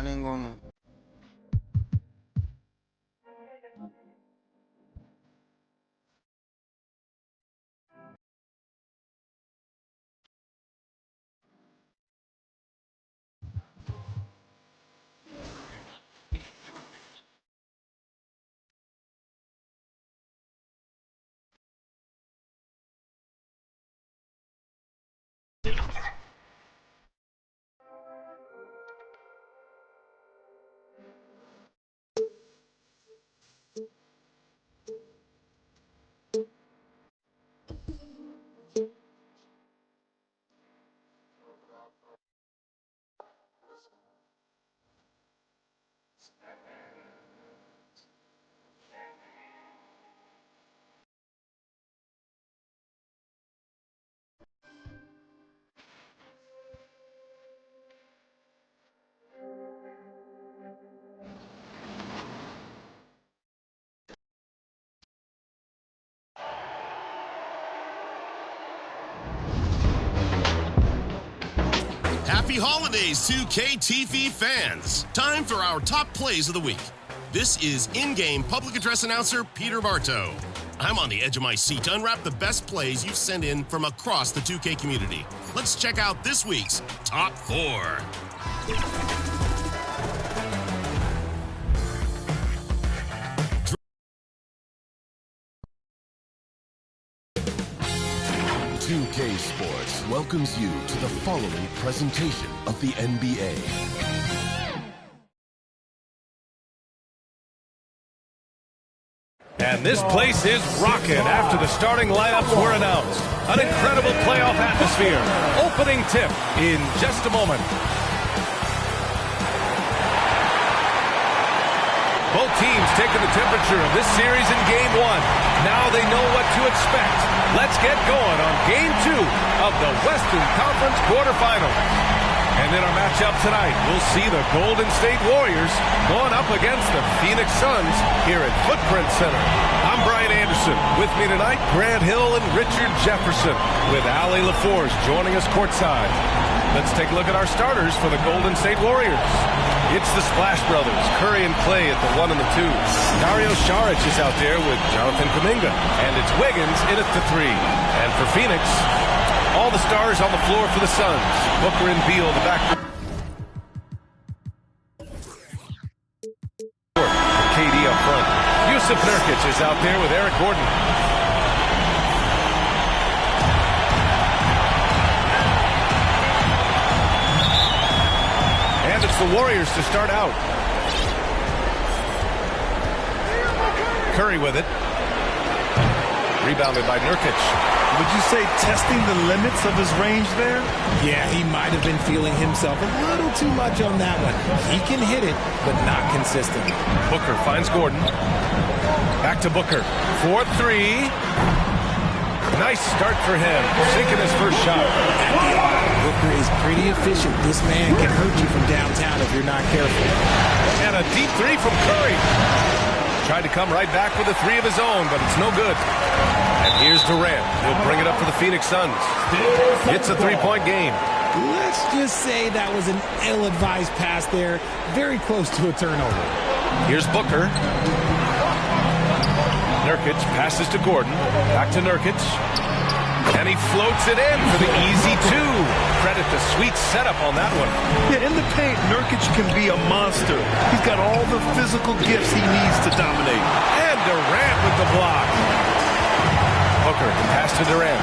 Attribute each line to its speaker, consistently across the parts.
Speaker 1: Wala ninguno.
Speaker 2: Happy holidays, 2K TV fans. Time for our top plays of the week. This is in-game public address announcer Peter Bartow. I'm on the edge of my seat to unwrap the best plays you've sent in from across the 2K community. Let's check out this week's Top 4.
Speaker 3: 2K Sports welcomes you to the following presentation of the NBA.
Speaker 4: And this place is rocking after the starting lineups were announced. An incredible playoff atmosphere. Opening tip in just a moment. Both teams taking the temperature of this series in Game 1. Now they know what to expect. Let's get going on Game 2 of the Western Conference quarterfinals. And in our matchup tonight, we'll see the Golden State Warriors going up against the Phoenix Suns here at Footprint Center. I'm Brian Anderson. With me tonight, Grant Hill and Richard Jefferson, with Allie LaForge joining us courtside. Let's take a look at our starters for the Golden State Warriors. It's the Splash Brothers, Curry and Clay at the 1 and the 2. Dario Saric is out there with Jonathan Kuminga. And it's Wiggins in at the 3. And for Phoenix, all the stars on the floor for the Suns. Booker and Beal, the back. KD up front. Yusuf Nurkic is out there with Eric Gordon. And it's the Warriors to start out. Curry with it. Rebounded by Nurkic.
Speaker 5: Would you say testing the limits of his range there?
Speaker 6: Yeah, he might have been feeling himself a little too much on that one. He can hit it, but not consistently.
Speaker 4: Booker finds Gordon. Back to Booker. 4-3. Nice start for him. Sinking his first shot.
Speaker 6: Booker is pretty efficient. This man can hurt you from downtown if you're not careful.
Speaker 4: And a deep three from Curry. Tried to come right back with a three of his own, but it's no good. And here's Durant. He'll bring it up for the Phoenix Suns. It's a three-point game.
Speaker 6: Let's just say that was an ill-advised pass there. Very close to a turnover.
Speaker 4: Here's Booker. Nurkic passes to Gordon. Back to Nurkic. And he floats it in for the easy 2. Credit the sweet setup on that one.
Speaker 5: Yeah, in the paint, Nurkic can be a monster. He's got all the physical gifts he needs to dominate.
Speaker 4: And Durant with the block. Booker, pass to Durant.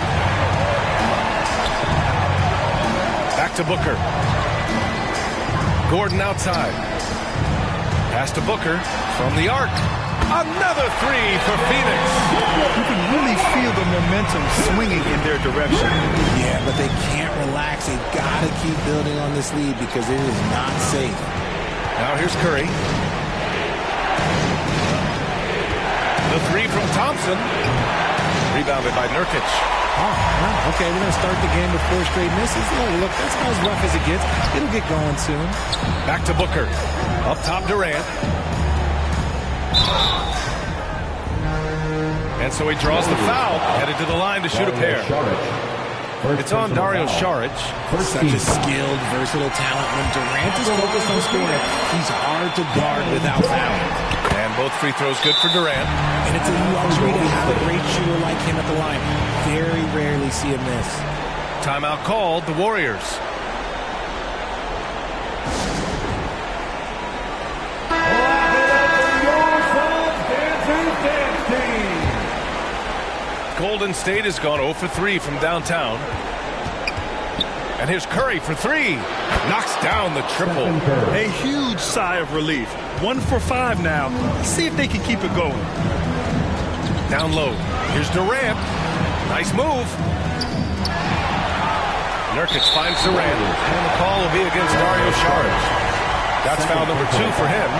Speaker 4: Back to Booker. Gordon outside. Pass to Booker from the arc. Another three for Phoenix.
Speaker 5: You can really feel the momentum swinging in their direction.
Speaker 6: Yeah, but they can't relax. They've got to keep building on this lead because it is not safe.
Speaker 4: Now here's Curry. The three from Thompson. Rebounded by Nurkic.
Speaker 6: Oh, well, okay, we're going to start the game with 4 straight misses. Oh, look, that's about as rough as it gets. It'll get going soon.
Speaker 4: Back to Booker. Up top, Durant. And so he draws the foul. Headed to the line to shoot a pair. It's on Dario Saric.
Speaker 6: Such a skilled, versatile talent. When Durant is focused on scoring, he's hard to guard without fouling.
Speaker 4: And both free throws good for Durant.
Speaker 6: And it's a luxury to have a great shooter like him at the line. Very rarely see him miss.
Speaker 4: Timeout called, the Warriors. Golden State has gone 0 for 3 from downtown. And here's Curry for 3. Knocks down the triple.
Speaker 5: A huge sigh of relief. 1 for 5 now. Let's see if they can keep it going.
Speaker 4: Down low. Here's Durant. Nice move. Nurkic finds Durant. And the call will be against Dario Saric. That's foul number 2 for him.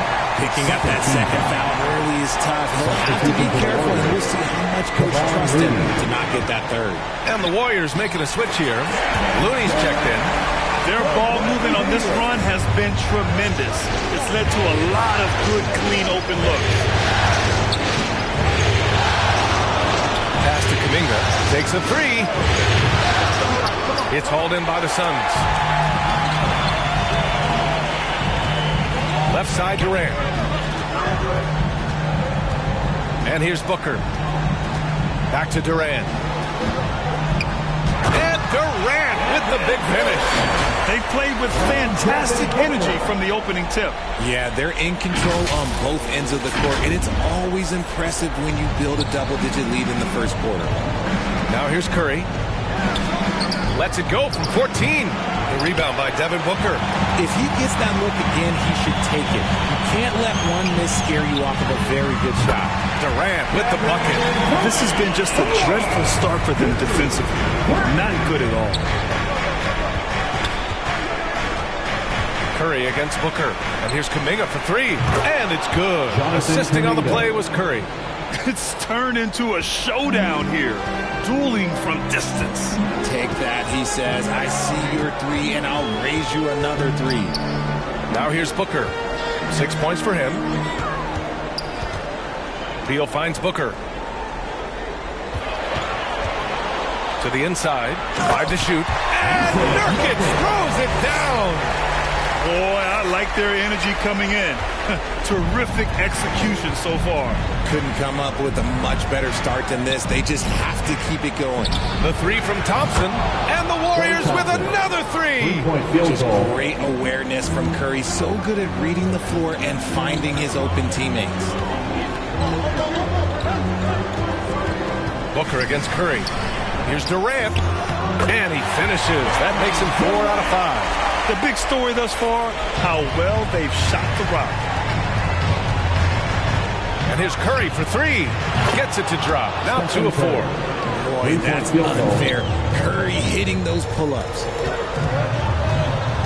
Speaker 6: Picking up that second foul early is tough. He'll have to be careful, and we'll see how much coach trusts him to not get that third.
Speaker 4: And the Warriors making a switch here. Looney's checked in.
Speaker 5: Their ball movement on this run has been tremendous. It's led to a lot of good, clean, open looks.
Speaker 4: Pass to Kuminga. Takes a 3. It's hauled in by the Suns. Left side Durant. And here's Booker. Back to Durant. And Durant with the big finish.
Speaker 5: They played with fantastic energy from the opening tip.
Speaker 6: Yeah, they're in control on both ends of the court, and it's always impressive when you build a double-digit lead in the first quarter.
Speaker 4: Now here's Curry. Lets it go from 14. The rebound by Devin Booker.
Speaker 6: If he gets that look again, he should take it. You can't let one miss scare you off of a very good shot.
Speaker 4: Durant with the bucket.
Speaker 5: This has been just a dreadful start for them defensively. Not good at all.
Speaker 4: Curry against Booker. And here's Kuminga for 3. And it's good. Assisting on the play was Curry.
Speaker 5: It's turned into a showdown here. Dueling from distance.
Speaker 6: Take that, he says. I see your 3, and I'll raise you another 3.
Speaker 4: Now here's Booker. 6 points for him. Beal finds Booker. To the inside. 5 to shoot. And Nurkic throws it down.
Speaker 5: Boy, I like their energy coming in. Terrific execution so far.
Speaker 6: Couldn't come up with a much better start than this. They just have to keep it going.
Speaker 4: The 3 from Thompson. And the Warriors with another 3.
Speaker 6: Just great awareness from Curry. So good at reading the floor and finding his open teammates.
Speaker 4: Booker against Curry. Here's Durant. And he finishes. That makes him 4 out of 5.
Speaker 5: The big story thus far, how well they've shot the rock.
Speaker 4: And here's Curry for 3. Gets it to drop. Now 2 of 4.
Speaker 6: Boy, that's unfair. Curry hitting those pull-ups.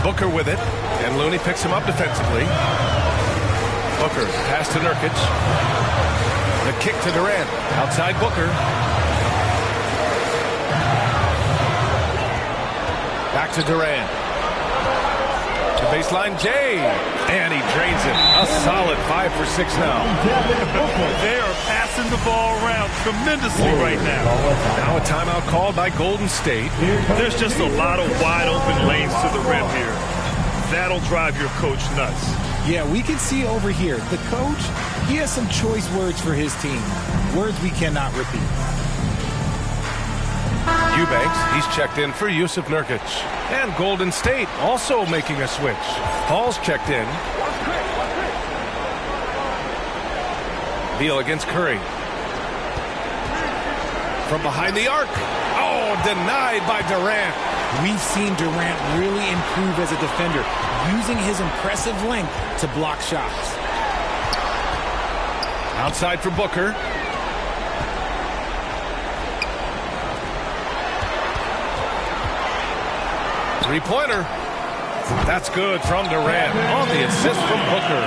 Speaker 4: Booker with it. And Looney picks him up defensively. Booker, pass to Nurkic. The kick to Durant. Outside Booker. Back to Durant. The baseline, Jay. And he drains it. A solid 5 for 6 now.
Speaker 5: They are passing the ball around tremendously right now.
Speaker 4: Now a timeout called by Golden State.
Speaker 5: There's just a lot of wide open lanes to the rim here. That'll drive your coach nuts.
Speaker 6: Yeah, we can see over here. The coach, he has some choice words for his team. Words we cannot repeat.
Speaker 4: Eubanks, he's checked in for Yusuf Nurkic. And Golden State also making a switch. Hall's checked in. Beal against Curry. From behind the arc. Oh, denied by Durant.
Speaker 6: We've seen Durant really improve as a defender, using his impressive length to block shots.
Speaker 4: Outside for Booker. Three-pointer. That's good from Durant on the assist from Booker.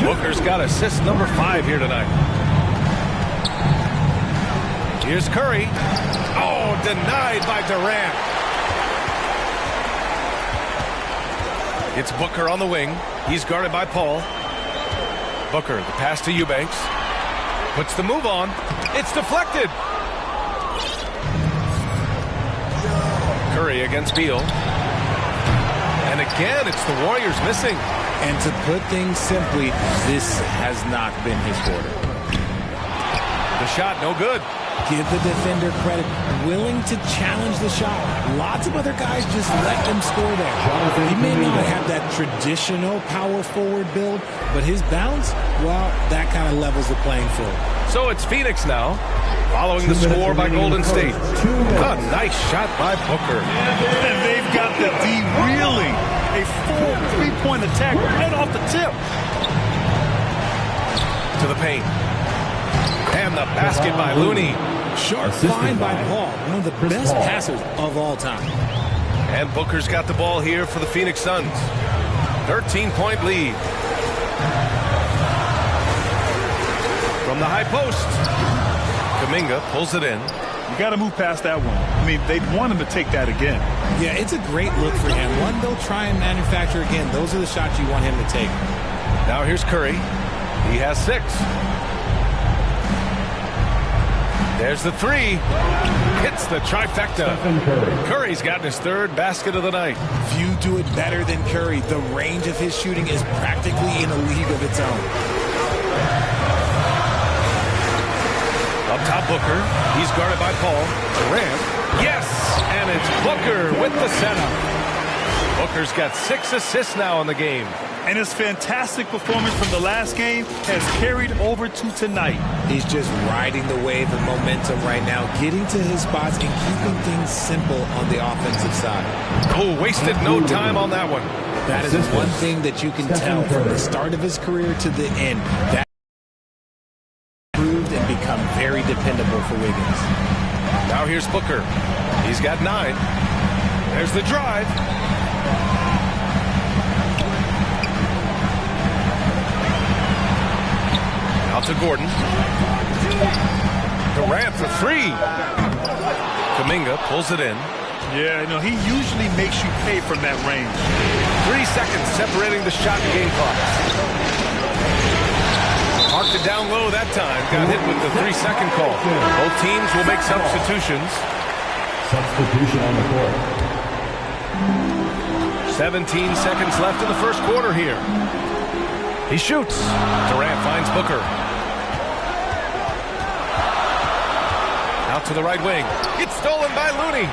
Speaker 4: Booker's got assist number 5 here tonight. Here's Curry. Oh, denied by Durant. It's Booker on the wing. He's guarded by Paul. Booker, the pass to Eubanks. Puts the move on. It's deflected. Curry against Beal. And again, it's the Warriors missing.
Speaker 6: And to put things simply, this has not been his quarter.
Speaker 4: The shot, no good.
Speaker 6: Give the defender credit, willing to challenge the shot. Lots of other guys just let them score there. He may not have that traditional power forward build, but his bounce, well, that kind of levels the playing field.
Speaker 4: So it's Phoenix now, following the score by Golden State. A nice shot by Booker.
Speaker 5: And they've got the D reeling. A full three-point attack right off the tip.
Speaker 4: To the paint. And the basket by Looney.
Speaker 6: Sharp find by Paul, one of the best passers of all time.
Speaker 4: And Booker's got the ball here for the Phoenix Suns. 13-point lead. From the high post. Kuminga pulls it in.
Speaker 5: You got to move past that one. I mean, they'd want him to take that again.
Speaker 6: Yeah, it's a great look for him. One they'll try and manufacture again. Those are the shots you want him to take.
Speaker 4: Now here's Curry. He has 6. There's the 3. Hits the trifecta. Curry's gotten his 3rd basket of the night.
Speaker 6: Few do it better than Curry. The range of his shooting is practically in a league of its own.
Speaker 4: Up top, Booker. He's guarded by Paul. Durant. Yes! And it's Booker with the setup. Booker's got 6 assists now in the game.
Speaker 5: And his fantastic performance from the last game has carried over to tonight.
Speaker 6: He's just riding the wave of momentum right now, getting to his spots and keeping things simple on the offensive side.
Speaker 4: Oh, wasted no time on that one.
Speaker 6: That is one thing that you can tell from the start of his career to the end. That proved and become very dependable for Wiggins.
Speaker 4: Now here's Booker. He's got 9. There's the drive. Out to Gordon. Durant for 3. Kuminga pulls it in.
Speaker 5: Yeah, no, he usually makes you pay from that range.
Speaker 4: 3 seconds separating the shot and game clock. Marked it down low that time. Got hit with the 3-second call. Both teams will make substitutions.
Speaker 1: Substitution on the court.
Speaker 4: 17 seconds left in the first quarter here. He shoots. Durant finds Booker. Out to the right wing. It's stolen by Looney.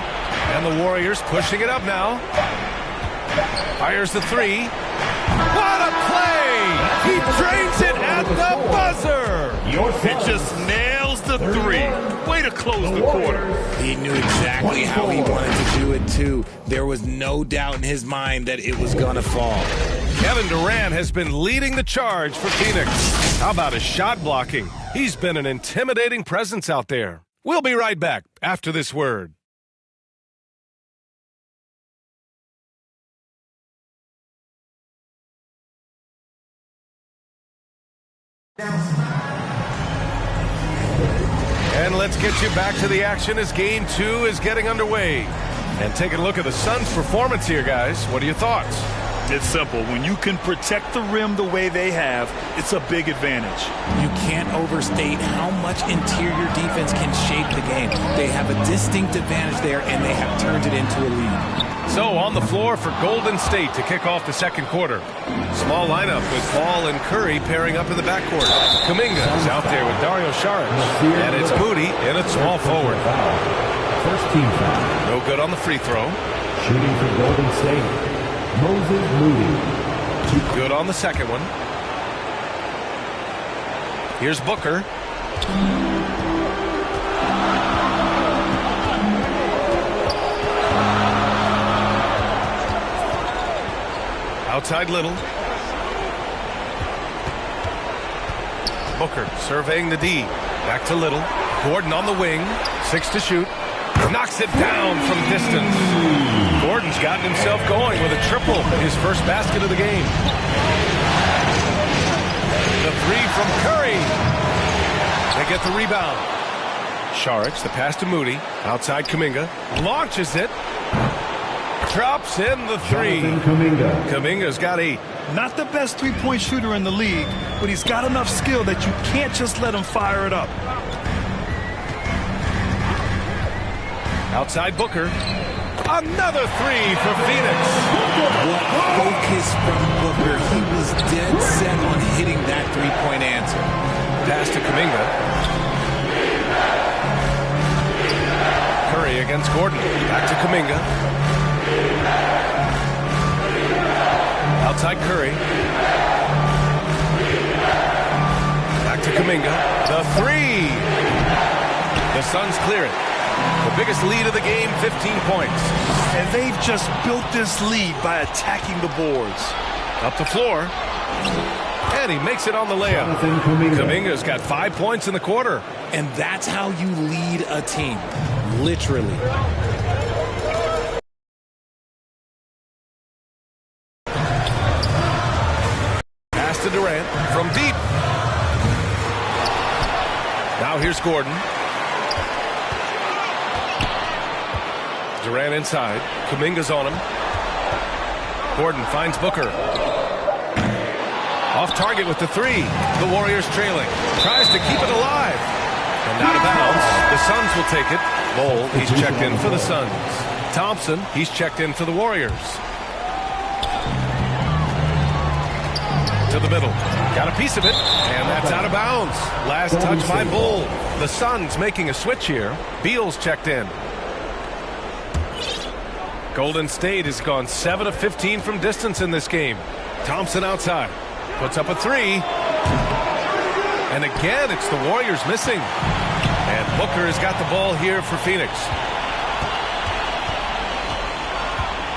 Speaker 4: And the Warriors pushing it up now. Fires the 3. What a play! He drains it at the buzzer!
Speaker 5: It just nails the 3. Way to close the quarter.
Speaker 6: He knew exactly how he wanted to do it, too. There was no doubt in his mind that it was going to fall.
Speaker 4: Kevin Durant has been leading the charge for Phoenix. How about his shot blocking? He's been an intimidating presence out there. We'll be right back after this word. And let's get you back to the action as Game 2 is getting underway. And taking a look at the Suns' performance here, guys. What are your thoughts?
Speaker 5: It's simple. When you can protect the rim the way they have, it's a big advantage.
Speaker 6: You can't overstate how much interior defense can shape the game. They have a distinct advantage there, and they have turned it into a lead.
Speaker 4: So on the floor for Golden State to kick off the second quarter. Small lineup with Paul and Curry pairing up in the backcourt. Kuminga is out there with Dario Saric. And it's Moody in at small forward.
Speaker 1: First team foul.
Speaker 4: No good on the free throw.
Speaker 1: Shooting for Golden State, Moses Moody.
Speaker 4: Good on the second one. Here's Booker. Outside Little. Booker surveying the D. Back to Little. Gordon on the wing. 6 to shoot. Knocks it down from distance. Gordon's gotten himself going with a triple. His first basket of the game. The 3 from Curry. They get the rebound. Saric, the pass to Moody. Outside Kuminga. Launches it. Drops in the 3. Kuminga's got 8.
Speaker 5: Not the best three-point shooter in the league, but he's got enough skill that you can't just let him fire it up.
Speaker 4: Outside Booker. Another three for Phoenix.
Speaker 6: What focus from Booker. He was dead set on hitting that three-point answer.
Speaker 4: Pass to Kuminga. Curry against Gordon. Back to Kuminga. Outside Curry. Back to Kuminga. The three. The Suns clear it. The biggest lead of the game, 15 points.
Speaker 5: And they've just built this lead by attacking the boards.
Speaker 4: Up the floor. And he makes it on the layup. Kuminga's got 5 points in the quarter.
Speaker 6: And that's how you lead a team. Literally.
Speaker 4: Pass to Durant from deep. Now here's Gordon. Durant inside. Kuminga's on him. Gordon finds Booker. Off target with the three. The Warriors trailing. Tries to keep it alive. And out of bounds. The Suns will take it. Bol, he's checked in for the Suns. Thompson, he's checked in for the Warriors. To the middle. Got a piece of it. And that's out of bounds. Last touch by Bol. The Suns making a switch here. Beal's checked in. Golden State has gone 7 of 15 from distance in this game. Thompson outside. Puts up a three. And again, it's the Warriors missing. And Booker has got the ball here for Phoenix.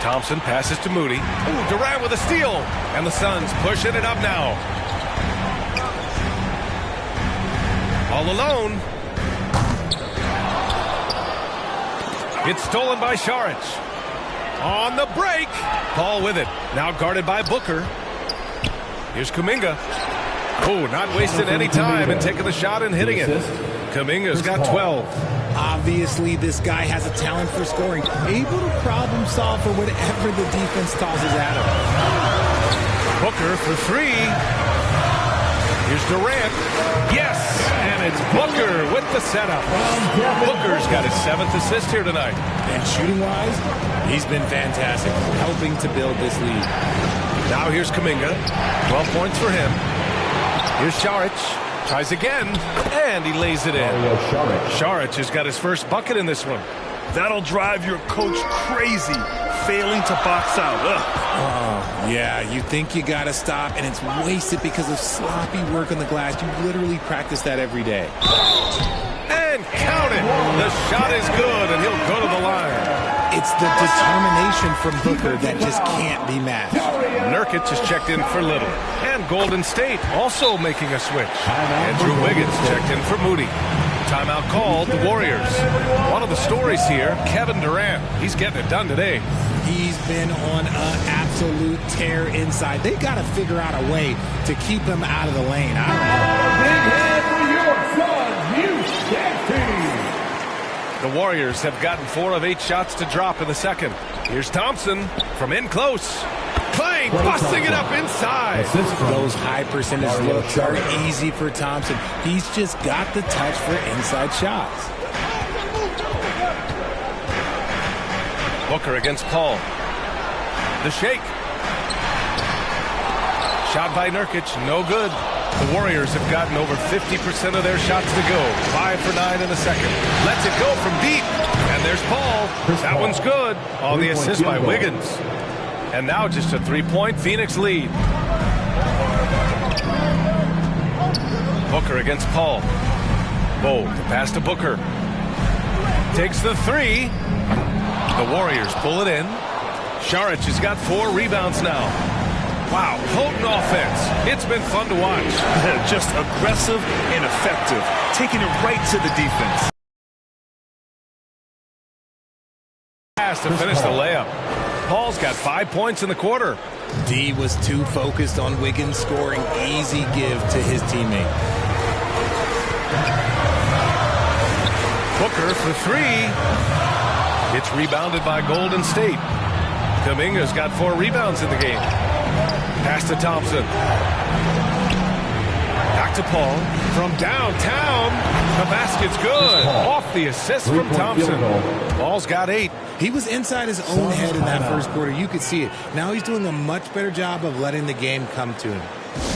Speaker 4: Thompson passes to Moody. Ooh, Durant with a steal. And the Suns pushing it up now. All alone. It's stolen by Saric. On the break. Paul with it. Now guarded by Booker. Here's Kuminga. Oh, not wasting any time and taking the shot and hitting it. Kuminga's got 12.
Speaker 6: Obviously, this guy has a talent for scoring. Able to problem solve for whatever the defense tosses at him.
Speaker 4: Booker for three. Here's Durant. Yes, and it's Booker with the setup. Booker's got his 7th assist here tonight.
Speaker 6: And shooting-wise, he's been fantastic, helping to build this lead.
Speaker 4: Now here's Kuminga. 12 points for him. Here's Saric. Tries again, and he lays it in. Saric has got his first bucket in this one.
Speaker 5: That'll drive your coach crazy, failing to box out.
Speaker 6: Oh, yeah, you think you got to stop, and it's wasted because of sloppy work on the glass. You literally practice that every day.
Speaker 4: And count it. The shot is good, and he'll go to the line.
Speaker 6: It's the determination from Booker that just can't be matched.
Speaker 4: Nurkic is checked in for Little. And Golden State also making a switch. Andrew Wiggins checked in for Moody. Timeout called, the Warriors. One of the stories here, Kevin Durant. He's getting it done today.
Speaker 6: He's been on an absolute tear inside. They got to figure out a way to keep him out of the lane. I don't know.
Speaker 1: Big hand for your son, you team.
Speaker 4: The Warriors have gotten 4 of 8 shots to drop in the second. Here's Thompson from in close. Clay busting it up inside.
Speaker 6: Those high percentage looks are easy for Thompson. He's just got the touch for inside shots.
Speaker 4: Booker against Paul. The shake. Shot by Nurkic, no good. The Warriors have gotten over 50% of their shots to go. 5 for 9 in the second. Lets it go from deep. And there's Paul. That one's good. On the assist by Wiggins. And now just a 3-point Phoenix lead. Booker against Paul. Bol, the pass to Booker. Takes the three. The Warriors pull it in. Saric has got 4 rebounds now. Wow, potent offense. It's been fun to watch.
Speaker 5: Just aggressive and effective, taking it right to the defense.
Speaker 4: Pass to finish the layup. Paul's got 5 points in the quarter.
Speaker 6: D was too focused on Wiggins scoring. Easy give to his teammate.
Speaker 4: Booker for 3. It's rebounded by Golden State. Kuminga's got 4 rebounds in the game. Pass to Thompson. Back to Paul. From downtown. The basket's good. Off the assist from Thompson. Paul's got 8.
Speaker 6: He was inside his own head in that first quarter. You could see it. Now he's doing a much better job of letting the game come to him.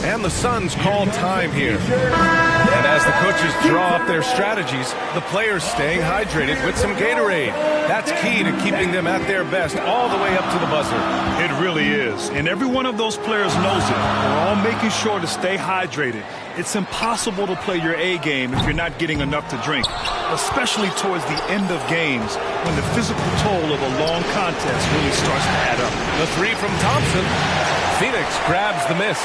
Speaker 4: And the Suns call time here. And as the coaches draw up their strategies, the players staying hydrated with some Gatorade. That's key to keeping them at their best all the way up to the buzzer.
Speaker 5: It really is. And every one of those players knows it. They're all making sure to stay hydrated. It's impossible to play your A game if you're not getting enough to drink, especially towards the end of games when the physical toll of a long contest really starts to add up.
Speaker 4: The 3 from Thompson. Phoenix grabs the miss.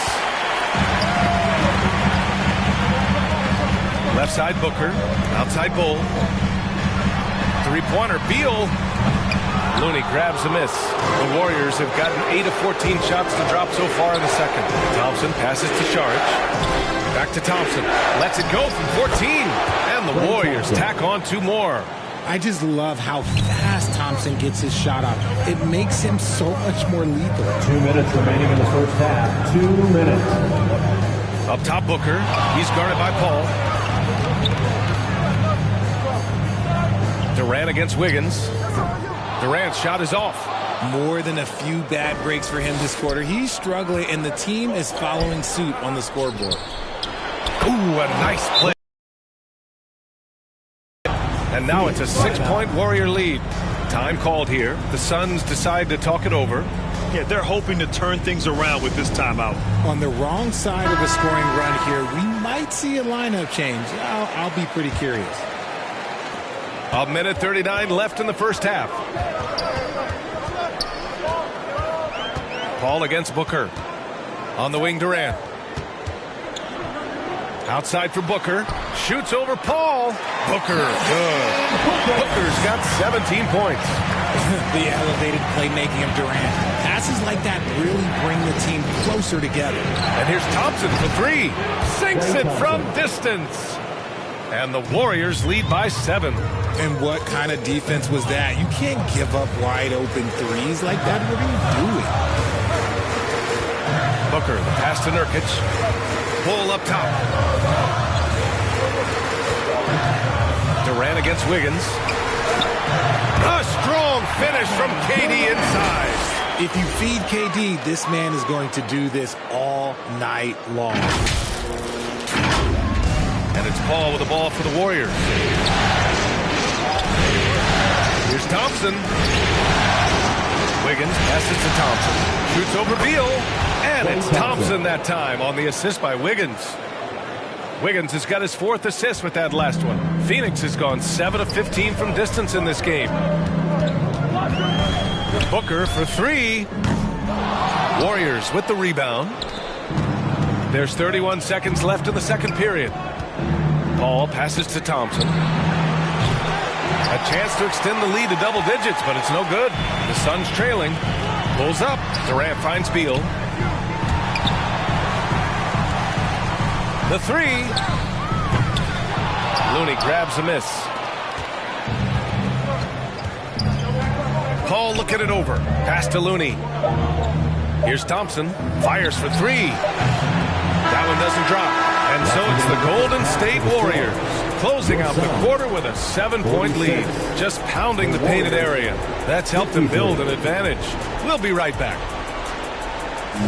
Speaker 4: Left side Booker, outside Bull. 3-pointer Beal. Looney grabs the miss. The Warriors have gotten 8 of 14 shots to drop so far in the second. Thompson passes to Saric. Back to Thompson. Lets it go from 14. And the Warriors tack on 2 more.
Speaker 6: I just love how fast Thompson gets his shot off. It makes him so much more lethal.
Speaker 1: 2 minutes remaining in the first half. 2 minutes.
Speaker 4: Up top Booker. He's guarded by Paul. Durant against Wiggins. Durant's shot is off.
Speaker 6: More than a few bad breaks for him this quarter. He's struggling, and the team is following suit on the scoreboard.
Speaker 4: Ooh, a nice play. And now it's a 6-point Warrior lead. Time called here. The Suns decide to talk it over.
Speaker 5: Yeah, they're hoping to turn things around with this timeout.
Speaker 6: On the wrong side of a scoring run here, we might see a lineup change. I'll be pretty curious.
Speaker 4: 1:39 left in the first half. Paul against Booker. On the wing, Durant. Outside for Booker. Shoots over Paul. Booker, good. Booker's got 17 points.
Speaker 6: The elevated playmaking of Durant. Passes like that really bring the team closer together.
Speaker 4: And here's Thompson for 3. Sinks it from distance. And the Warriors lead by 7.
Speaker 6: And what kind of defense was that? You can't give up wide open threes like that. What are you doing?
Speaker 4: Booker, the pass to Nurkic. Pull up top. Durant against Wiggins. A strong finish from KD inside.
Speaker 6: If you feed KD, this man is going to do this all night long.
Speaker 4: And it's Paul with the ball for the Warriors. Here's Thompson. Wiggins passes to Thompson. Shoots over Beal. And it's Thompson that time on the assist by Wiggins. Wiggins has got his 4th assist with that last one. Phoenix has gone 7 of 15 from distance in this game. Booker for 3. Warriors with the rebound. There's 31 seconds left in the second period. Paul passes to Thompson. A chance to extend the lead to double digits, but it's no good. The Suns trailing. Pulls up. Durant finds Beal. The 3. Looney grabs a miss. Paul looking it over. Pass to Looney. Here's Thompson. Fires for 3. That one doesn't drop. And so it's the Golden State Warriors closing out the quarter with a 7-point lead. Just pounding the painted area. That's helped them build an advantage. We'll be right back.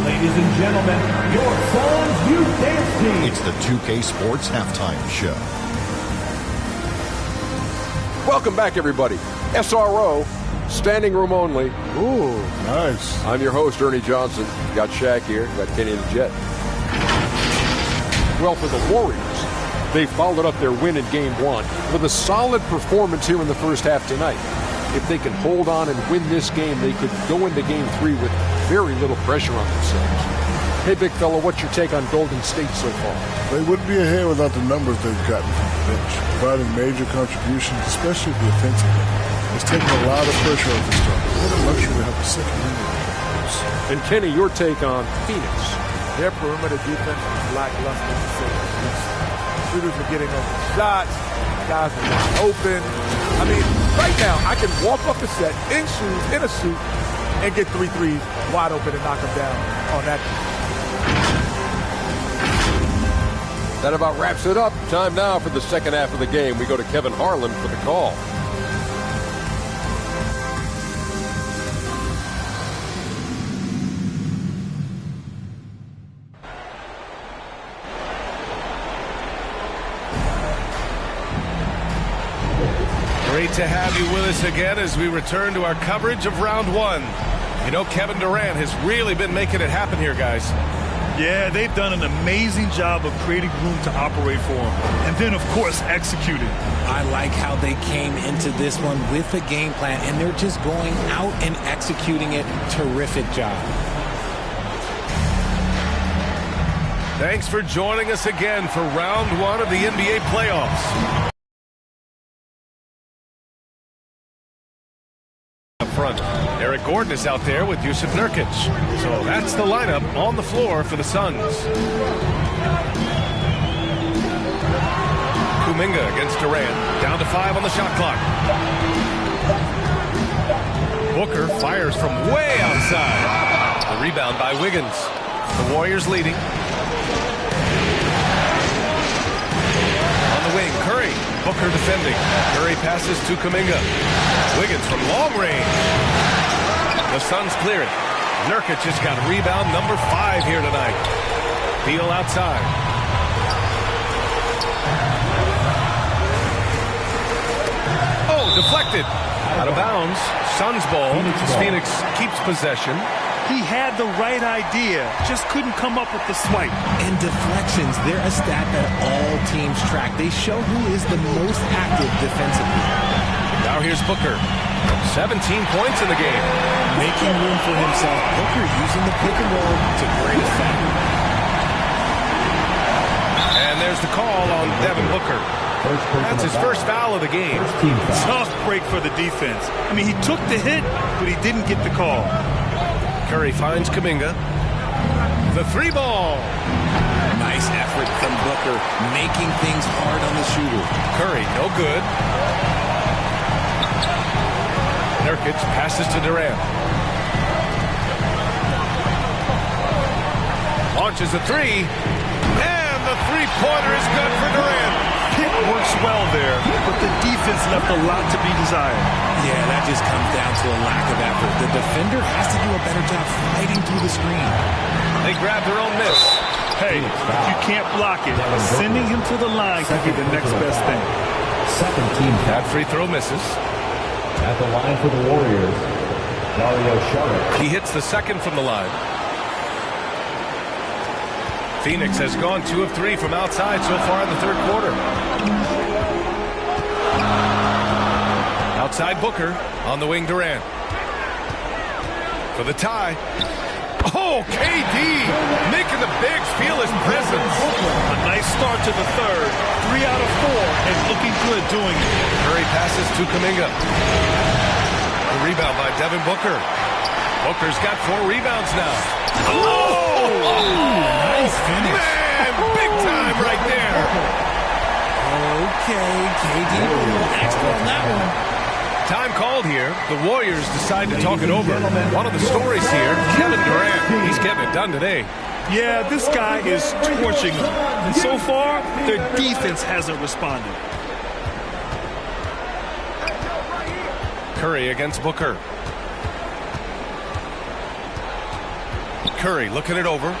Speaker 1: Ladies and gentlemen, your Suns Youth Dance Team.
Speaker 3: It's the 2K Sports Halftime Show.
Speaker 7: Welcome back, everybody. SRO, standing room only.
Speaker 8: Ooh, nice.
Speaker 7: I'm your host, Ernie Johnson. Got Shaq here. Got Kenny the Jet. Well, for the Warriors, they followed up their win in Game 1 with a solid performance here in the first half tonight. If they can hold on and win this game, they could go into Game 3 with very little pressure on themselves. Hey, big fella, what's your take on Golden State so far?
Speaker 8: They wouldn't be ahead without the numbers they've gotten from the bench, providing major contributions, especially defensively. It's taken a lot of pressure off the start. What a luxury to have a second unit.
Speaker 7: And Kenny, your take on Phoenix?
Speaker 9: Their perimeter defense is lackluster to say the least. Shooters are getting open shots. Guys are wide open. I mean, right now, I can walk up the set in shoes, in a suit, and get 3 threes wide open and knock them down on that.
Speaker 7: That about wraps it up. Time now for the second half of the game. We go to Kevin Harlan for the call.
Speaker 4: Great to have you with us again as we return to our coverage of round one. You know, Kevin Durant has really been making it happen here, guys.
Speaker 5: Yeah, they've done an amazing job of creating room to operate for him. And then, of course, executing.
Speaker 6: I like how they came into this one with a game plan, and they're just going out and executing it. Terrific job.
Speaker 4: Thanks for joining us again for round one of the NBA playoffs. Up front, Eric Gordon is out there with Yusuf Nurkic. So that's the lineup on the floor for the Suns. Kuminga against Durant. Down to 5 on the shot clock. Booker fires from way outside. The rebound by Wiggins. The Warriors leading. On the wing, Curry. Booker defending. Curry passes to Kuminga. Wiggins from long range. The Suns clear it. Nurkic just got rebound number 5 here tonight. Beal outside. Oh, deflected. Out of bounds. Suns ball. Phoenix keeps possession.
Speaker 5: He had the right idea, just couldn't come up with the swipe.
Speaker 6: And deflections, they're a stat that all teams track. They show who is the most active defensively.
Speaker 4: Now here's Booker. 17 points in the game.
Speaker 6: Making room for himself. Booker using the pick and roll to great effect.
Speaker 4: And there's the call on Devin Booker. That's his first foul of the game.
Speaker 5: Tough break for the defense. I mean, he took the hit, but he didn't get the call.
Speaker 4: Curry finds Kuminga. The 3 ball.
Speaker 6: Nice effort from Booker, making things hard on the shooter.
Speaker 4: Curry, no good. Nurkic passes to Durant. Launches a 3. And the three-pointer is good for Durant.
Speaker 5: Pick works well there, but the defense left a lot to be desired.
Speaker 6: Yeah, that just comes down to a lack of effort. The defender has to do a better job fighting through the screen.
Speaker 4: They grab their own miss.
Speaker 5: Hey, if you can't block it, sending him to the line could be the next best thing.
Speaker 1: Second team
Speaker 4: That free throw misses.
Speaker 1: at the line for the Warriors, Dario Saric.
Speaker 4: He hits the second from the line. Phoenix has gone 2 of 3 from outside so far in the third quarter. Outside Booker, on the wing Durant. For the tie. Oh, KD making the Bigs feel his presence.
Speaker 5: A nice start to the third. 3 out of 4 and looking good doing it.
Speaker 4: Curry passes to Kuminga. The rebound by Devin Booker. Booker's got 4 rebounds now. Oh!
Speaker 6: Nice finish.
Speaker 4: Man, big time right there.
Speaker 6: Okay, KD extra on that one.
Speaker 4: Time called here. The Warriors decide to talk it over. One of the stories here, Kevin Durant. He's getting it done today.
Speaker 5: Yeah, this guy is torching them. And so far, their defense hasn't responded.
Speaker 4: Curry against Booker. Curry looking it over.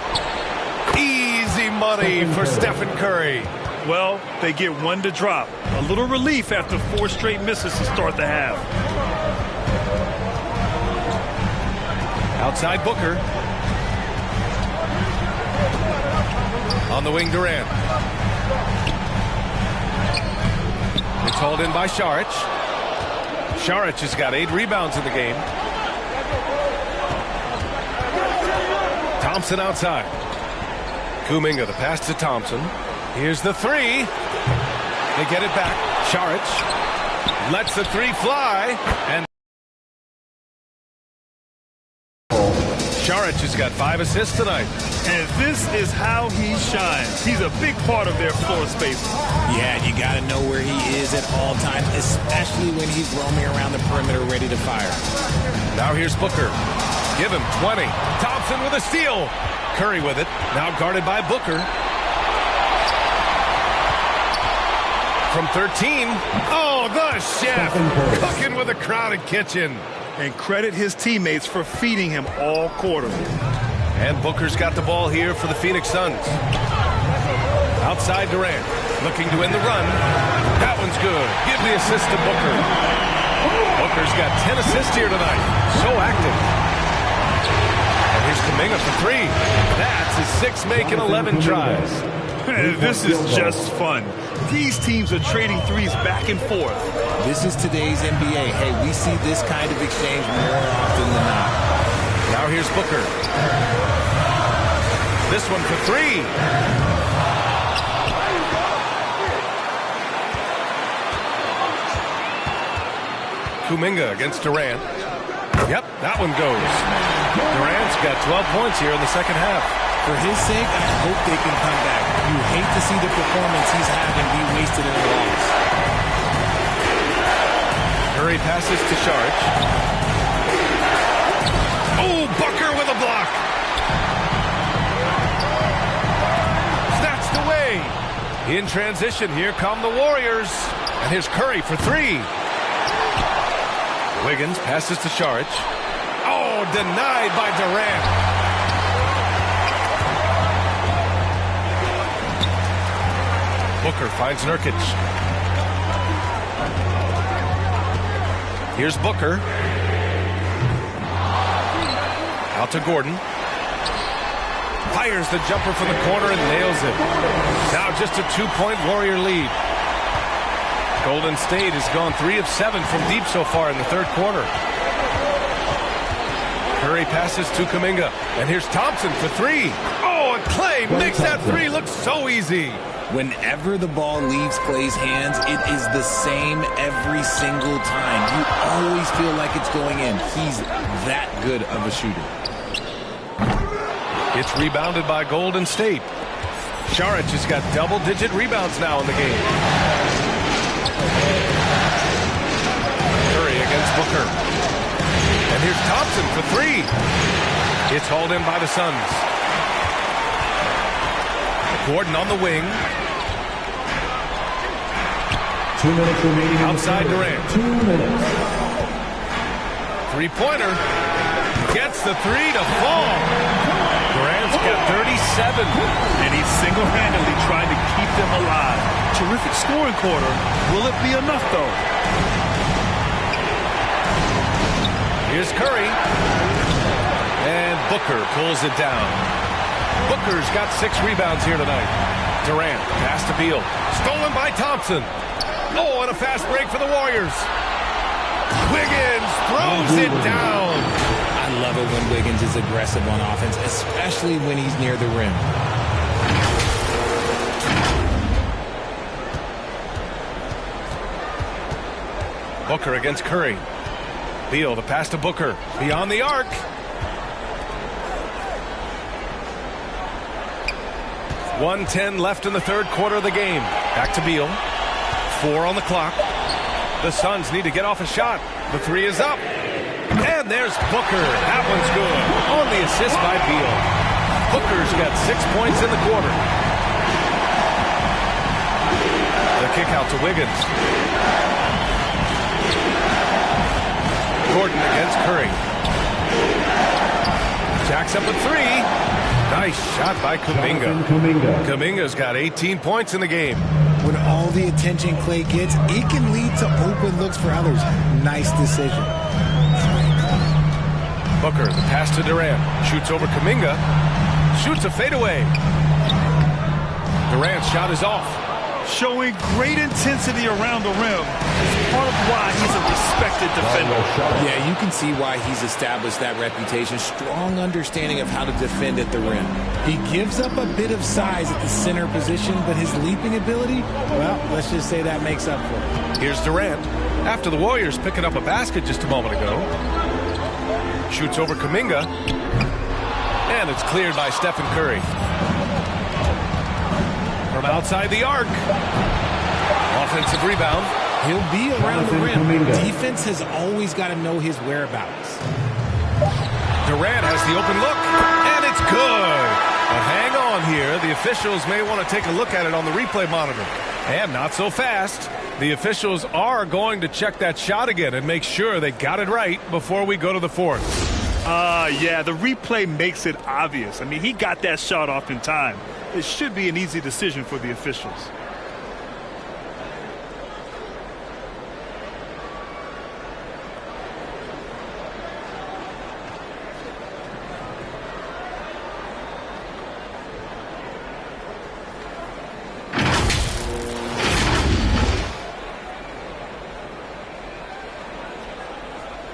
Speaker 4: Easy money for Stephen Curry.
Speaker 5: Well, they get 1 to drop. A little relief after 4 straight misses to start the half.
Speaker 4: Outside Booker. On the wing Durant. It's hauled in by Saric. Saric has got 8 rebounds in the game. Thompson outside. Kuminga, the pass to Thompson. Here's the 3. They get it back. Saric lets the 3 fly. And Saric has got 5 assists tonight.
Speaker 5: And this is how he shines. He's a big part of their floor spacing.
Speaker 6: Yeah, you got to know where he is at all times, especially when he's roaming around the perimeter ready to fire.
Speaker 4: Now here's Booker. Give him 20. Thompson with a steal. Curry with it. Now guarded by Booker. from 13. Oh, the chef cooking with a crowded kitchen.
Speaker 5: And credit his teammates for feeding him all quarter.
Speaker 4: And Booker's got the ball here for the Phoenix Suns. Outside Durant, looking to win the run. That one's good. Give the assist to Booker. Booker's got 10 assists here tonight. So active. And here's Kuminga for three. That's his sixth make in 11 tries.
Speaker 5: This is just fun. These teams are trading threes back and forth.
Speaker 6: This is today's NBA. Hey, we see this kind of exchange more often than not.
Speaker 4: Now here's Booker. This one for three. Kuminga against Durant. Yep, that one goes. Durant's got 12 points here in the second half.
Speaker 6: For his sake, I hope they can come back. You hate to see the performance he's having be wasted in a loss.
Speaker 4: Curry passes to Sharp. Oh, Booker with a block. Snatched away. In transition, here come the Warriors. And here's Curry for three. Wiggins passes to Sharp. Oh, denied by Durant. Booker finds Nurkic. Here's Booker. Out to Gordon. Fires the jumper from the corner and nails it. Now just a 2-point Warrior lead. Golden State has gone 3 of 7 from deep so far in the third quarter. Curry passes to Kuminga. And here's Thompson for three. Oh, and Clay makes that three look so easy.
Speaker 6: Whenever the ball leaves Clay's hands, it is the same every single time. You always feel like it's going in. He's that good of a shooter.
Speaker 4: It's rebounded by Golden State. Saric has got double-digit rebounds now in the game. Curry against Booker. And here's Thompson for three. It's hauled in by the Suns. Gordon on the wing.
Speaker 1: 2 minutes remaining.
Speaker 4: Outside Durant.
Speaker 1: 2 minutes.
Speaker 4: Three-pointer. Gets the three to fall. Durant's got 37.
Speaker 5: And he's single-handedly trying to keep them alive. Terrific scoring quarter. Will it be enough, though?
Speaker 4: Here's Curry. And Booker pulls it down. Booker's got 6 rebounds here tonight. Durant, pass to Beal. Stolen by Thompson. Oh, and a fast break for the Warriors. Wiggins throws it down.
Speaker 6: I love it when Wiggins is aggressive on offense, especially when he's near the rim.
Speaker 4: Booker against Curry. Beal, the pass to Booker. Beyond the arc. .110 left in the third quarter of the game. Back to Beal. 4 on the clock. The Suns need to get off a shot. The three is up. And there's Booker. That one's good. On the assist by Beal. Booker's got 6 points in the quarter. The kick out to Wiggins. Gordon against Curry. Jacks up a three. Nice shot by Kuminga. Kuminga's got 18 points in the game.
Speaker 6: When all the attention Clay gets, it can lead to open looks for others. Nice decision.
Speaker 4: Booker, the pass to Durant. Shoots over Kuminga. Shoots a fadeaway. Durant's shot is off.
Speaker 5: Showing great intensity around the rim is part of why he's a respected defender.
Speaker 6: Yeah, you can see why he's established that reputation. Strong understanding of how to defend at the rim. He gives up a bit of size at the center position, but his leaping ability, well, let's just say that makes up for it.
Speaker 4: Here's Durant. After the Warriors picking up a basket just a moment ago. Shoots over Kuminga. And it's cleared by Stephen Curry. From outside the arc. Offensive rebound.
Speaker 6: He'll be around the rim. Defense has always got to know his whereabouts.
Speaker 4: Durant has the open look, and it's good. But hang on here. The officials may want to take a look at it on the replay monitor. And not so fast. The officials are going to check that shot again and make sure they got it right before we go to the fourth.
Speaker 5: Yeah, the replay makes it obvious. I mean, he got that shot off in time. It should be an easy decision for the officials.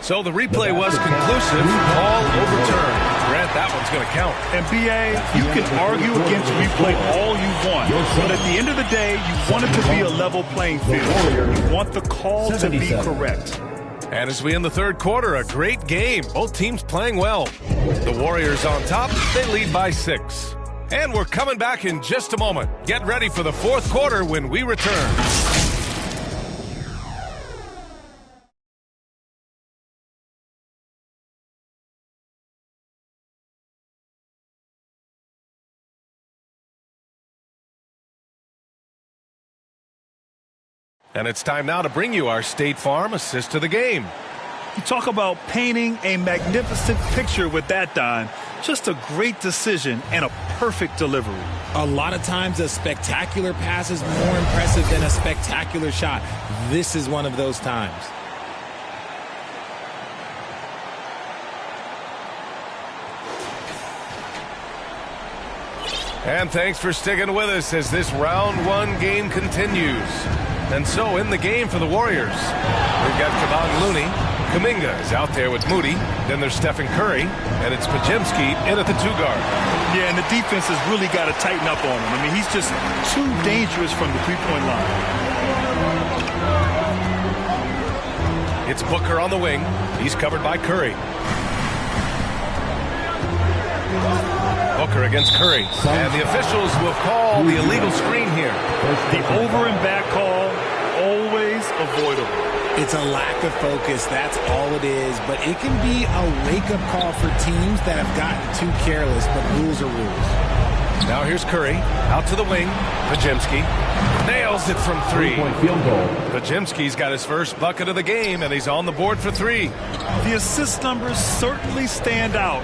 Speaker 4: So the replay was conclusive. Call overturned. Grant, that one's going to count.
Speaker 5: And BA, you can argue against replay all you want, but at the end of the day, you want it to be a level playing field. You want the call to be correct.
Speaker 4: And as we end the third quarter, a great game. Both teams playing well. The Warriors on top. They lead by 6. And we're coming back in just a moment. Get ready for the fourth quarter when we return. And it's time now to bring you our State Farm assist to the game.
Speaker 5: You talk about painting a magnificent picture with that dime. Just a great decision and a perfect delivery.
Speaker 6: A lot of times a spectacular pass is more impressive than a spectacular shot. This is one of those times.
Speaker 4: And thanks for sticking with us as this round one game continues. And so in the game for the Warriors, we've got Kevon Looney. Kuminga is out there with Moody. Then there's Stephen Curry, and it's Pajemski in at the 2-guard.
Speaker 5: Yeah, and the defense has really got to tighten up on him. I mean, he's just too dangerous from the three-point line.
Speaker 4: It's Booker on the wing. He's covered by Curry. Booker against Curry. And the officials will call the illegal screen here.
Speaker 5: The over and back call, always avoidable.
Speaker 6: It's a lack of focus, that's all it is. But it can be a wake-up call for teams that have gotten too careless, but rules are rules.
Speaker 4: Now here's Curry, out to the wing. Pajemski nails it from 3.
Speaker 1: Field goal.
Speaker 4: Pajemski's got his first bucket of the game, and he's on the board for 3.
Speaker 5: The assist numbers certainly stand out.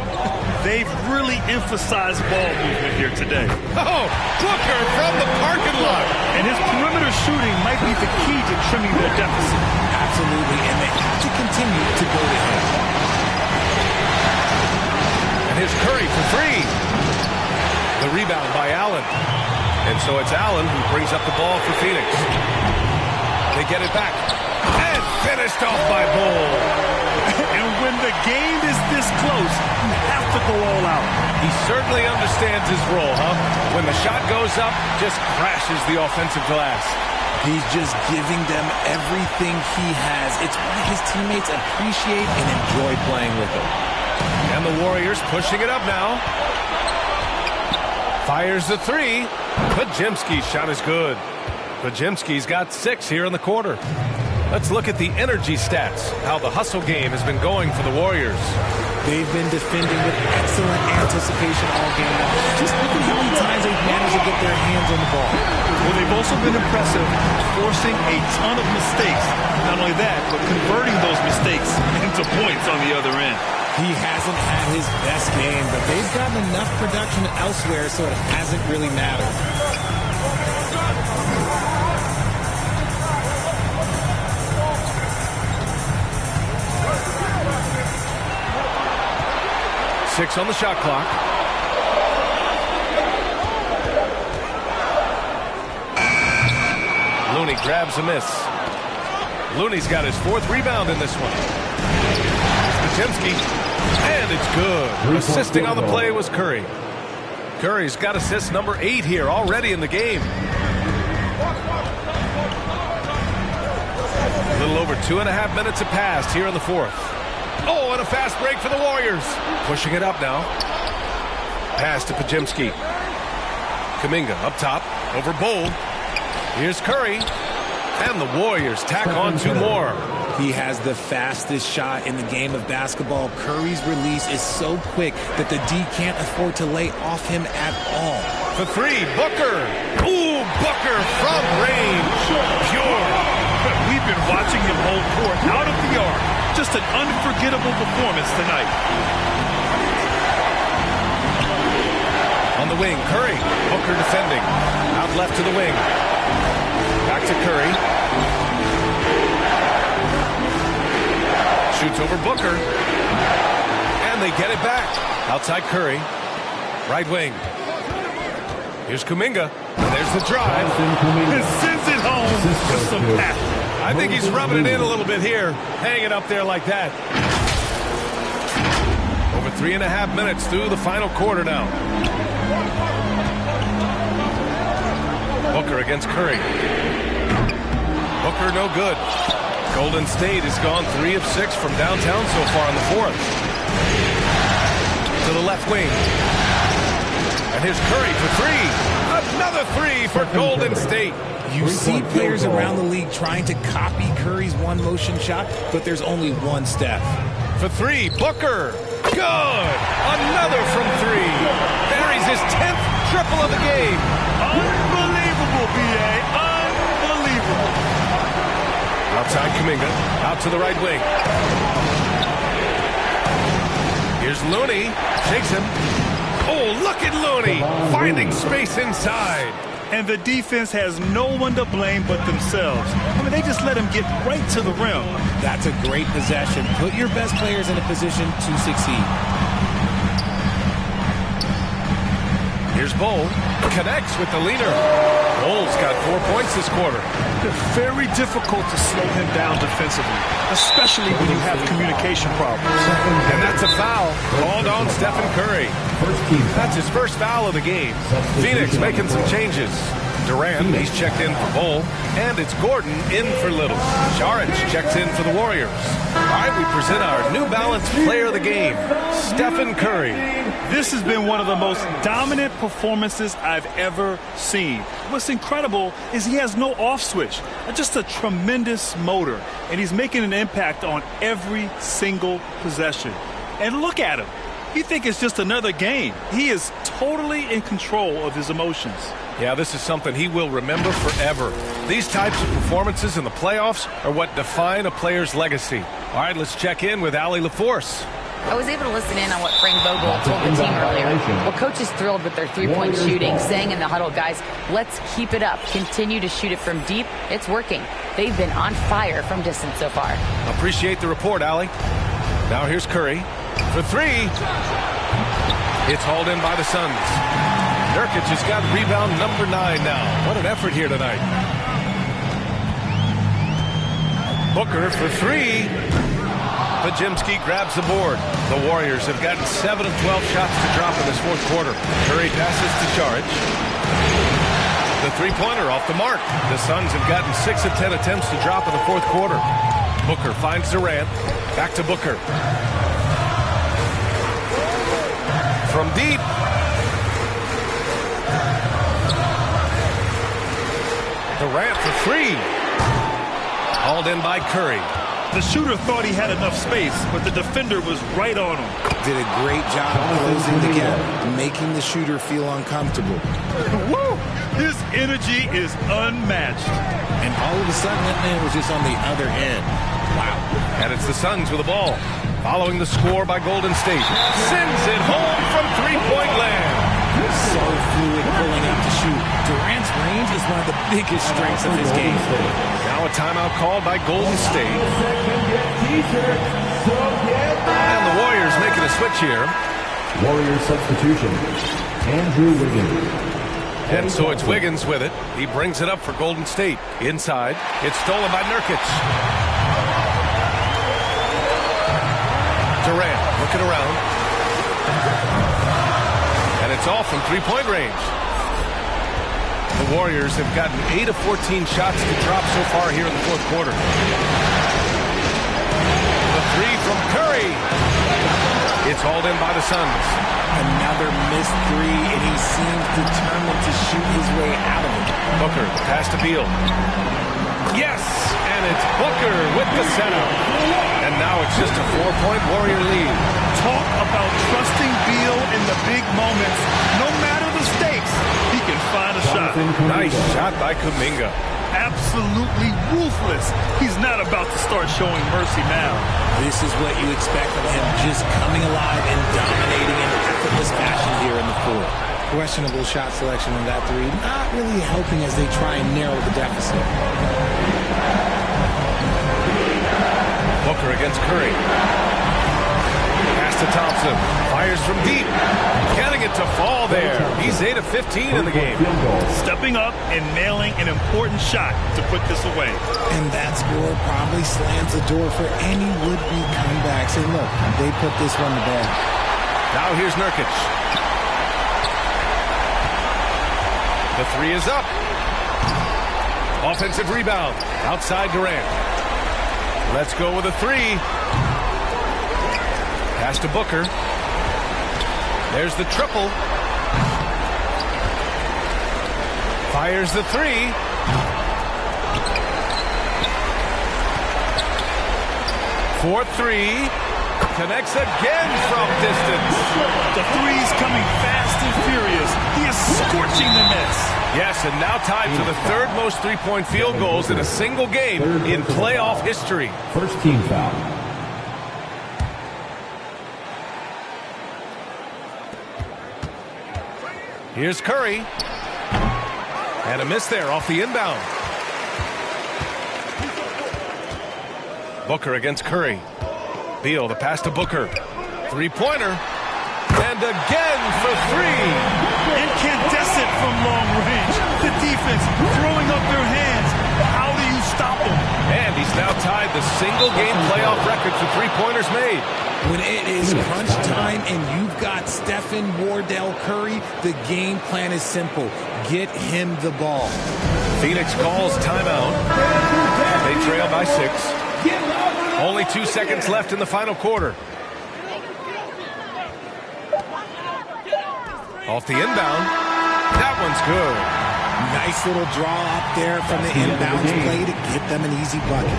Speaker 5: They've really emphasized ball movement here today.
Speaker 4: Oh, Booker from the parking lot.
Speaker 5: And his perimeter shooting might be the key to trimming their deficit.
Speaker 6: Absolutely, and they have to continue to go to him.
Speaker 4: And here's Curry for 3. The rebound by Allen. And so it's Allen who brings up the ball for Phoenix. They get it back. And finished off by Bull.
Speaker 5: And when the game is this close, you have to go all out.
Speaker 4: He certainly understands his role, huh? When the shot goes up, just crashes the offensive glass.
Speaker 6: He's just giving them everything he has. It's why his teammates appreciate and enjoy playing with him.
Speaker 4: And the Warriors pushing it up now. Fires the 3. Pajemski's shot is good. Pajemski's got 6 here in the quarter. Let's look at the energy stats, how the hustle game has been going for the Warriors.
Speaker 6: They've been defending with excellent anticipation all game long. Just look at how many times they've managed to get their hands on the ball.
Speaker 5: Well, they've also been impressive, forcing a ton of mistakes. Not only that, but converting those mistakes into points on the other end.
Speaker 6: He hasn't had his best game, but they've gotten enough production elsewhere, so it hasn't really mattered.
Speaker 4: Six on the shot clock. Looney grabs a miss. Looney's got his 4th rebound in this one. Pajemski, and it's good. Assisting on the play was Curry. Curry's got assist number 8 here already in the game. A little over 2.5 minutes have passed here in the 4th. Oh, and a fast break for the Warriors. Pushing it up now. Pass to Pajemski. Kuminga up top, over Bull. Here's Curry. And the Warriors tack on 2 more.
Speaker 6: He has the fastest shot in the game of basketball. Curry's release is so quick that the D can't afford to lay off him at all.
Speaker 4: For three, Booker. Ooh, Booker from range. Pure.
Speaker 5: We've been watching him hold court out of the arc. Just an unforgettable performance tonight.
Speaker 4: On the wing, Curry. Booker defending. Out left to the wing. Back to Curry. Shoots over Booker. And they get it back. Outside Curry. Right wing. Here's Kuminga. And there's the drive.
Speaker 5: And sends it home with some passion.
Speaker 4: I think he's rubbing it in a little bit here. Hanging up there like that. Over 3.5 minutes through the final quarter now. Booker against Curry. Booker no good. Golden State has gone 3 of 6 from downtown so far in the fourth. To the left wing. And here's Curry for three. Another three for Golden State.
Speaker 6: You see players around the league trying to copy Curry's one motion shot, but there's only one Steph.
Speaker 4: For three, Booker. Good. Another from three. Buries his 10th triple of the game.
Speaker 5: Unbelievable, B.A. Unbelievable.
Speaker 4: Outside Kuminga. Out to the right wing. Here's Looney. Shakes him. Oh, look at Looney. Finding space inside.
Speaker 5: And the defense has no one to blame but themselves. I mean, they just let him get right to the rim.
Speaker 6: That's a great possession. Put your best players in a position to succeed.
Speaker 4: Here's Bull. Connects with the leader. Bull's got 4 points this quarter.
Speaker 5: It's very difficult to slow him down defensively, especially when you have communication problems.
Speaker 4: And that's a foul called on Stephen Curry. That's his first foul of the game. Phoenix making some changes. Durant, he's checked in for Bull, and it's Gordon in for Little. Saric checks in for the Warriors. All right, we present our New Balance player of the game, Stephen Curry.
Speaker 5: This has been one of the most dominant performances I've ever seen. What's incredible is he has no off switch, just a tremendous motor, and he's making an impact on every single possession. And look at him. You think it's just another game. He is totally in control of his emotions.
Speaker 4: Yeah, this is something he will remember forever. These types of performances in the playoffs are what define a player's legacy. All right, let's check in with Allie LaForce.
Speaker 10: I was able to listen in on what Frank Vogel told the team earlier. Well, coach is thrilled with their three-point shooting, saying in the huddle, guys, let's keep it up. Continue to shoot it from deep. It's working. They've been on fire from distance so far.
Speaker 4: Appreciate the report, Allie. Now here's Curry for three. It's hauled in by the Suns. Nurkic has got rebound number 9 now. What an effort here tonight. Booker for three. Pajimski grabs the board. The Warriors have gotten 7 of 12 shots to drop in this fourth quarter. Curry passes to Saric. The three-pointer off the mark. The Suns have gotten 6 of 10 attempts to drop in the fourth quarter. Booker finds Durant. Back to Booker. From deep. Durant for three. Hauled in by Curry.
Speaker 5: The shooter thought he had enough space, but the defender was right on him.
Speaker 6: Did a great job closing the gap, making the shooter feel uncomfortable.
Speaker 5: Woo! His energy is unmatched.
Speaker 6: And all of a sudden, that man was just on the other end. Wow.
Speaker 4: And it's the Suns with the ball. Following the score by Golden State. Sends it home from three-point land.
Speaker 6: So fluid pulling out to shoot. Durant's range is one of the biggest strengths of his game.
Speaker 4: Now a timeout called by Golden State. And the Warriors making a switch here.
Speaker 1: Warriors substitution. Andrew Wiggins.
Speaker 4: And so it's Wiggins with it. He brings it up for Golden State. Inside. It's stolen by Nurkic. Durant looking around. And it's all from three-point range. The Warriors have gotten 8 of 14 shots to drop so far here in the fourth quarter. The three from Curry. It's hauled in by the Suns.
Speaker 6: Another missed three, and he seems determined to shoot his way out of it.
Speaker 4: Booker, pass to Beal. Yes, and it's Booker with the setup. And now it's just a 4-point Warrior lead.
Speaker 5: Talk about trusting Beal in the big moments. No matter the stakes, he can find a shot.
Speaker 4: Nice shot by Kuminga.
Speaker 5: Absolutely ruthless. He's not about to start showing mercy now.
Speaker 6: This is what you expect of him, just coming alive and dominating in effortless fashion here in the fourth. Questionable shot selection in that three, not really helping as they try and narrow the deficit.
Speaker 4: Booker against Curry. Pass to Thompson. Fires from deep. Getting it to fall there. He's 8 of 15 in the game.
Speaker 5: Stepping up and nailing an important shot to put this away.
Speaker 6: And that score probably slams the door for any would-be comebacks. And look, they put this one to bed.
Speaker 4: Now here's Nurkic. The three is up. Offensive rebound. Outside Durant. Let's go with a three. Pass to Booker. There's the triple. Fires the three. For three. Connects again from distance.
Speaker 5: The three's coming fast and furious. He is scorching the nets.
Speaker 4: Yes, and now tied to the third most three-point field goals in a single game in playoff history.
Speaker 1: First team foul.
Speaker 4: Here's Curry. And a miss there off the inbound. Booker against Curry. Beal, the pass to Booker. Three-pointer. And again for three.
Speaker 5: Incandescent from long range. The defense throwing up their hands. How do you stop him?
Speaker 4: And he's now tied the single-game playoff record for three-pointers made.
Speaker 6: When it is crunch time and you've got Stephen Wardell Curry, the game plan is simple. Get him the ball.
Speaker 4: Phoenix calls timeout. They trail by 6. Only 2 seconds left in the final quarter. Off the inbound. That one's good.
Speaker 6: Nice little draw up there from the inbounds play to get them an easy bucket.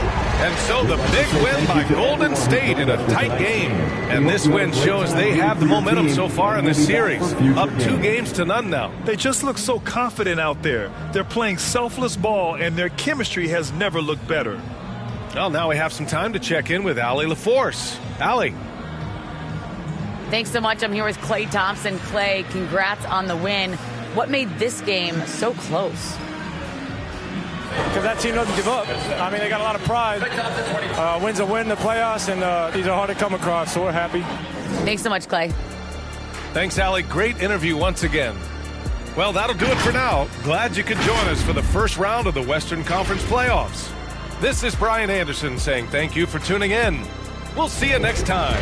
Speaker 4: And so the big win by Golden State in a tight game. And this win shows they have the momentum so far in this series. Up 2-0 now.
Speaker 5: They just look so confident out there. They're playing selfless ball, and their chemistry has never looked better.
Speaker 4: Well, now we have some time to check in with Allie LaForce. Allie.
Speaker 10: Thanks so much. I'm here with Klay Thompson. Klay, congrats on the win. What made this game so close?
Speaker 11: Because that team doesn't give up. I mean, they got a lot of pride. Wins a win in the playoffs, and these are hard to come across, so we're happy.
Speaker 10: Thanks so much, Klay.
Speaker 4: Thanks, Allie. Great interview once again. Well, that'll do it for now. Glad you could join us for the first round of the Western Conference playoffs. This is Brian Anderson saying thank you for tuning in. We'll see you next time.